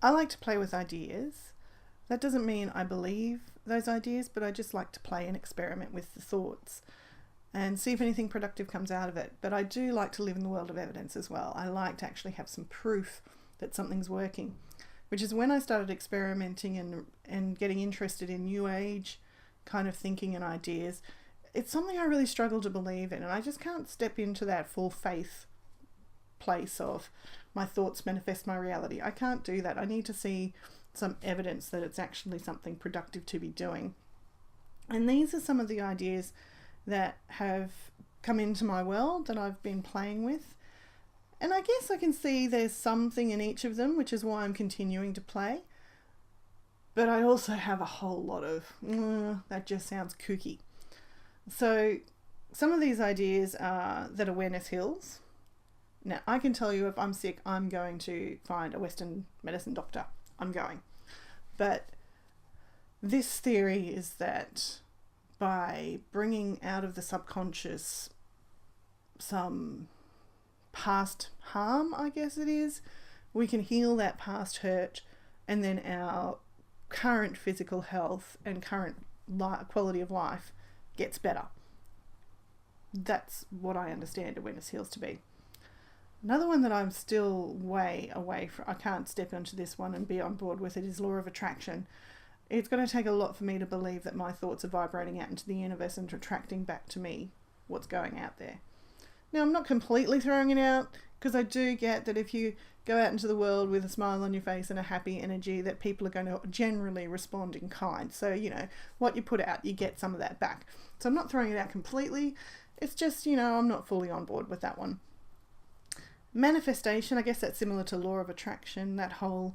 I like to play with ideas. That doesn't mean I believe those ideas, but I just like to play and experiment with the thoughts and see if anything productive comes out of it. But I do like to live in the world of evidence as well. I like to actually have some proof that something's working, which is when I started experimenting and getting interested in New Age kind of thinking and ideas. It's something I really struggle to believe in, and I just can't step into that full faith place of my thoughts manifest my reality. I can't do that. I need to see some evidence that it's actually something productive to be doing. And these are some of the ideas that have come into my world that I've been playing with. And I guess I can see there's something in each of them, which is why I'm continuing to play. But I also have a whole lot of, that just sounds kooky. So some of these ideas are that awareness heals. Now, I can tell you if I'm sick, I'm going to find a Western medicine doctor. I'm going. But this theory is that by bringing out of the subconscious some past harm, I guess it is, we can heal that past hurt, and then our current physical health and current quality of life gets better. That's what I understand awareness heals to be. Another one that I'm still way away from, I can't step onto this one and be on board with it, is law of attraction. It's going to take a lot for me to believe that my thoughts are vibrating out into the universe and attracting back to me what's going out there. Now, I'm not completely throwing it out, because I do get that if you go out into the world with a smile on your face and a happy energy, that people are going to generally respond in kind. So, what you put out, you get some of that back. So I'm not throwing it out completely. It's just, I'm not fully on board with that one. Manifestation, I guess that's similar to law of attraction, that whole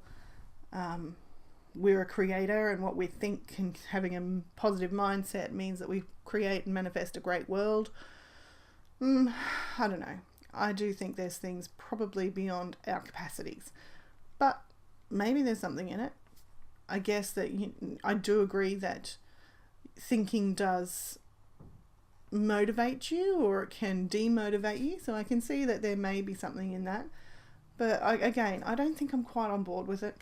we're a creator, and what we think and having a positive mindset means that we create and manifest a great world. I don't know. I do think there's things probably beyond our capacities, but maybe there's something in it. I guess that I do agree that thinking does motivate you, or it can demotivate you, so I can see that there may be something in that, but I don't think I'm quite on board with it.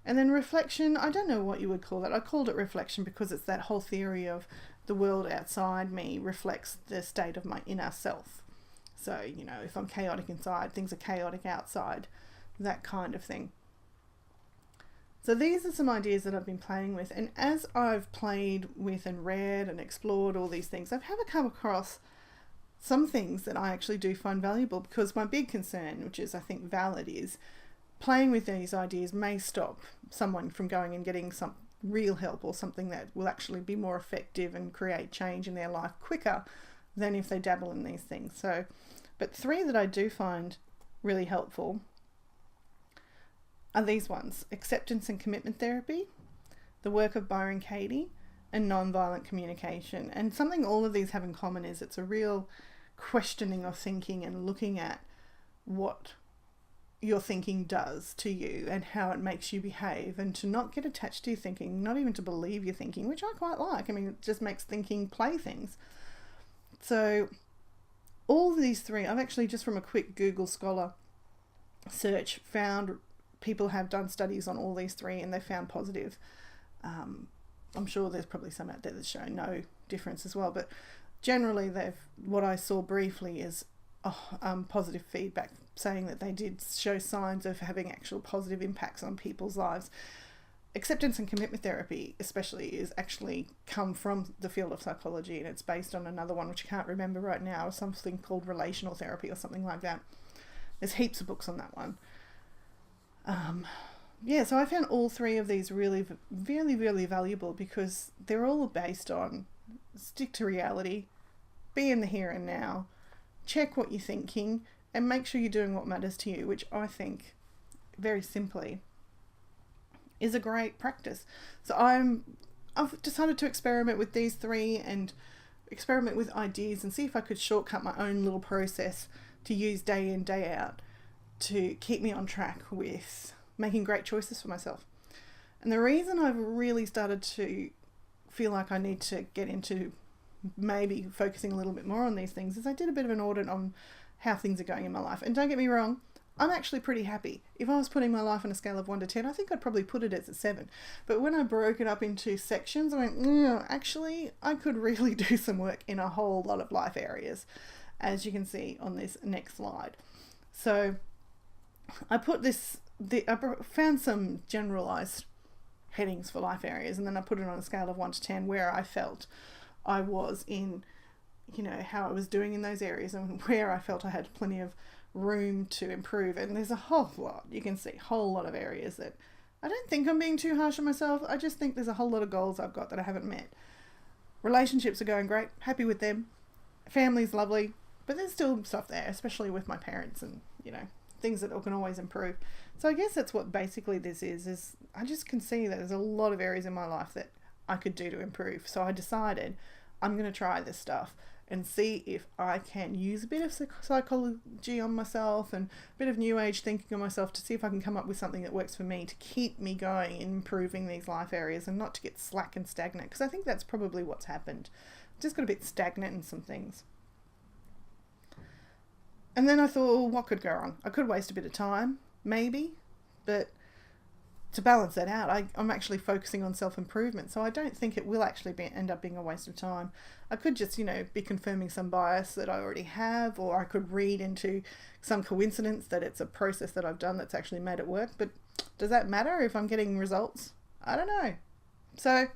And then reflection, I don't know what you would call that. I called it reflection because it's that whole theory of the world outside me reflects the state of my inner self. So, if I'm chaotic inside, things are chaotic outside, that kind of thing. So these are some ideas that I've been playing with, and as I've played with and read and explored all these things, I've come across some things that I actually do find valuable, because my big concern, which is I think valid, is playing with these ideas may stop someone from going and getting some real help, or something that will actually be more effective and create change in their life quicker than if they dabble in these things. So, but 3 that I do find really helpful are these ones: acceptance and commitment therapy, the work of Byron Katie, and nonviolent communication. And something all of these have in common is it's a real questioning of thinking and looking at what your thinking does to you and how it makes you behave, and to not get attached to your thinking, not even to believe your thinking, which I quite like. I mean, it just makes thinking play things. So all of these 3, I've actually just from a quick Google Scholar search found people have done studies on all these 3 and they found positive. I'm sure there's probably some out there that show no difference as well, but generally what I saw briefly is positive feedback saying that they did show signs of having actual positive impacts on people's lives. Acceptance and commitment therapy especially is actually come from the field of psychology, and it's based on another one which I can't remember right now, something called relational therapy or something like that. There's heaps of books on that one. So I found all 3 of these really, really, really valuable, because they're all based on stick to reality, be in the here and now, check what you're thinking, and make sure you're doing what matters to you, which I think, very simply, is a great practice. So I've decided to experiment with these 3 and experiment with ideas and see if I could shortcut my own little process to use day in, day out to keep me on track with making great choices for myself. And the reason I've really started to feel like I need to get into maybe focusing a little bit more on these things is I did a bit of an audit on how things are going in my life. And don't get me wrong, I'm actually pretty happy. If I was putting my life on a scale of 1 to 10, I think I'd probably put it as a 7. But when I broke it up into sections, I went, actually, I could really do some work in a whole lot of life areas, as you can see on this next slide. So I put I found some generalized headings for life areas, and then I put it on a scale of 1 to 10 where I felt I was in, how I was doing in those areas and where I felt I had plenty of room to improve. And there's a whole lot, you can see, a whole lot of areas that I don't think I'm being too harsh on myself. I just think there's a whole lot of goals I've got that I haven't met. Relationships are going great, happy with them. Family's lovely, but there's still stuff there, especially with my parents and, things that can always improve. So I guess that's what basically this is I just can see that there's a lot of areas in my life that I could do to improve. So I decided I'm going to try this stuff and see if I can use a bit of psychology on myself and a bit of new age thinking on myself to see if I can come up with something that works for me to keep me going in improving these life areas and not to get slack and stagnant, because I think that's probably what's happened. Just got a bit stagnant in some things. And then I thought, well, what could go wrong? I could waste a bit of time, maybe, but to balance that out, I'm actually focusing on self-improvement, so I don't think it will actually end up being a waste of time. I could just, be confirming some bias that I already have, or I could read into some coincidence that it's a process that I've done that's actually made it work, but does that matter if I'm getting results? I don't know. So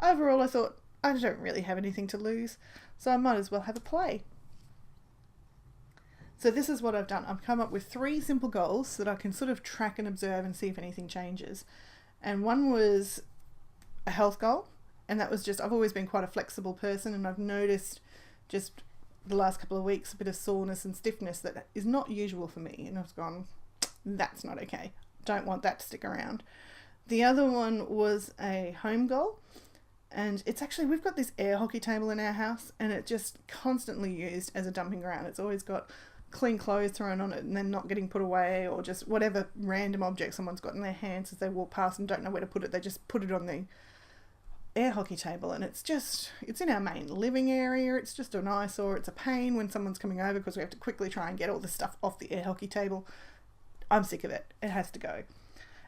overall, I thought, I don't really have anything to lose, so I might as well have a play. So this is what I've done. I've come up with 3 simple goals so that I can sort of track and observe and see if anything changes. And one was a health goal, and that was just, I've always been quite a flexible person, and I've noticed just the last couple of weeks a bit of soreness and stiffness that is not usual for me, and I've gone, that's not okay. Don't want that to stick around. The other one was a home goal, and it's actually, we've got this air hockey table in our house, and it's just constantly used as a dumping ground. It's always got clean clothes thrown on it and then not getting put away, or just whatever random object someone's got in their hands as they walk past and don't know where to put it, they just put it on the air hockey table. And it's in our main living area. It's just an eyesore. It's a pain when someone's coming over because we have to quickly try and get all the stuff off the air hockey table. I'm sick of it. It has to go.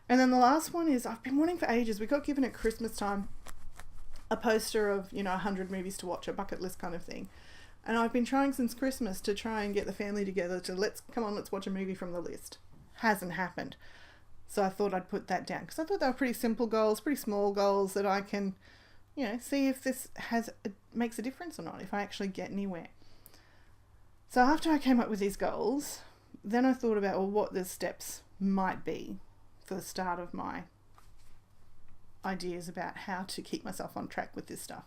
And then the last one is, I've been wanting for ages, we got given at Christmas time a poster of 100 movies to watch, a bucket list kind of thing. And I've been trying since Christmas to try and get the family together to let's watch a movie from the list. Hasn't happened. So I thought I'd put that down, because I thought they were pretty simple goals, pretty small goals that I can, see if this makes a difference or not, if I actually get anywhere. So after I came up with these goals, then I thought about, what the steps might be for the start of my ideas about how to keep myself on track with this stuff.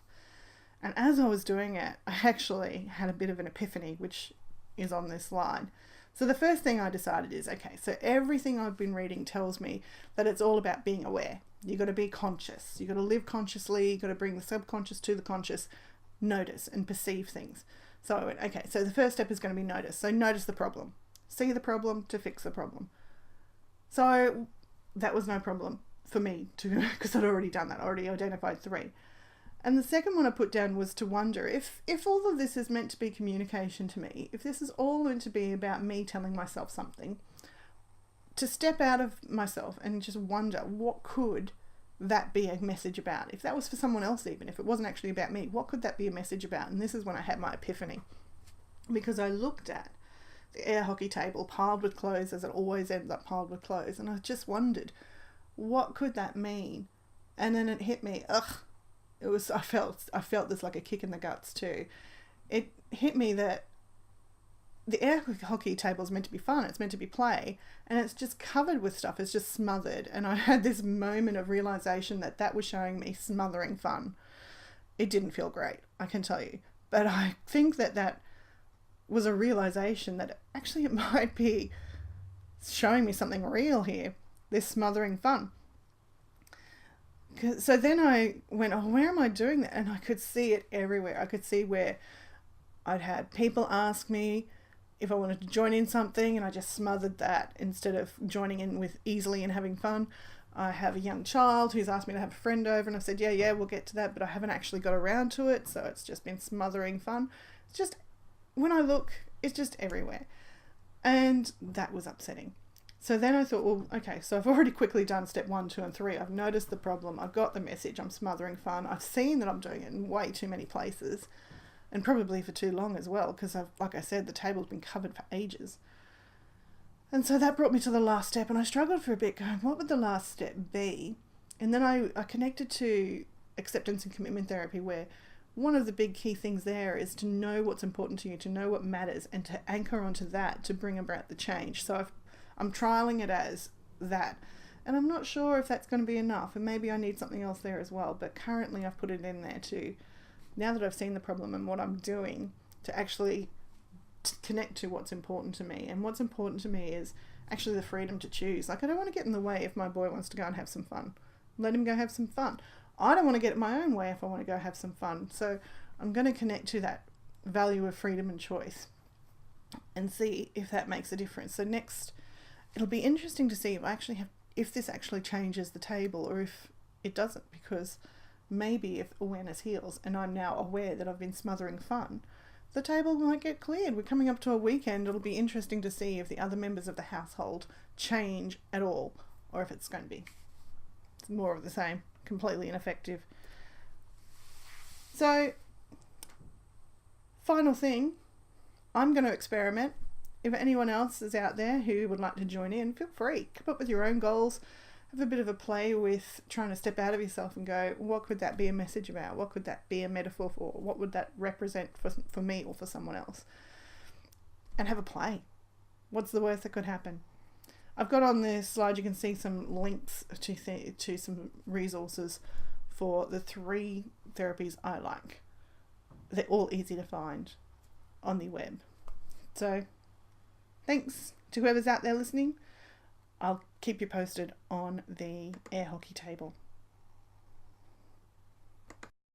And as I was doing it, I actually had a bit of an epiphany, which is on this slide. So the first thing I decided is, okay, so everything I've been reading tells me that it's all about being aware. You got to be conscious. You got to live consciously. You got to bring the subconscious to the conscious, notice and perceive things. So I went, okay, so the first step is going to be notice. So notice the problem. See the problem to fix the problem. So that was no problem for me because I'd already done that. I already identified 3. And the second one I put down was to wonder if all of this is meant to be communication to me, if this is all meant to be about me telling myself something, to step out of myself and just wonder, what could that be a message about? If that was for someone else, even if it wasn't actually about me, what could that be a message about? And this is when I had my epiphany, because I looked at the air hockey table piled with clothes, as it always ends up piled with clothes, and I just wondered, what could that mean? And then it hit me, I felt this like a kick in the guts too. It hit me that the air hockey table is meant to be fun, it's meant to be play, and it's just covered with stuff, it's just smothered. And I had this moment of realization that was showing me smothering fun. It didn't feel great, I can tell you. But I think that was a realization that actually it might be showing me something real here, this smothering fun. So then I went, where am I doing that? And I could see it everywhere. I could see where I'd had people ask me if I wanted to join in something, and I just smothered that instead of joining in with easily and having fun. I have a young child who's asked me to have a friend over, and I said, yeah, we'll get to that, but I haven't actually got around to it, so it's just been smothering fun. It's just, when I look, it's just everywhere. And that was upsetting. So then I thought, well, okay, so I've already quickly done step 1, 2, and 3. I've noticed the problem. I've got the message. I'm smothering fun. I've seen that I'm doing it in way too many places, and probably for too long as well, because like I said, the table's been covered for ages. And so that brought me to the last step, and I struggled for a bit going, what would the last step be? And then I connected to acceptance and commitment therapy, where one of the big key things there is to know what's important to you, to know what matters, and to anchor onto that to bring about the change. So I'm trialing it as that. And I'm not sure if that's going to be enough, and maybe I need something else there as well. But currently I've put it in there to, now that I've seen the problem and what I'm doing, to actually connect to what's important to me. And what's important to me is actually the freedom to choose. Like, I don't want to get in the way if my boy wants to go and have some fun. Let him go have some fun. I don't want to get in my own way if I want to go have some fun. So I'm going to connect to that value of freedom and choice and see if that makes a difference. So next, it'll be interesting to see if this actually changes the table or if it doesn't, because maybe if awareness heals and I'm now aware that I've been smothering fun, the table might get cleared. We're coming up to a weekend. It'll be interesting to see if the other members of the household change at all, or if it's going to be more of the same, completely ineffective. So, final thing, I'm going to experiment. If anyone else is out there who would like to join in, feel free. Come up with your own goals. Have a bit of a play with trying to step out of yourself and go, what could that be a message about? What could that be a metaphor for? What would that represent for me or for someone else? And have a play. What's the worst that could happen? I've got on this slide, you can see some links to some resources for the 3 therapies I like. They're all easy to find on the web. So thanks to whoever's out there listening. I'll keep you posted on the air hockey table.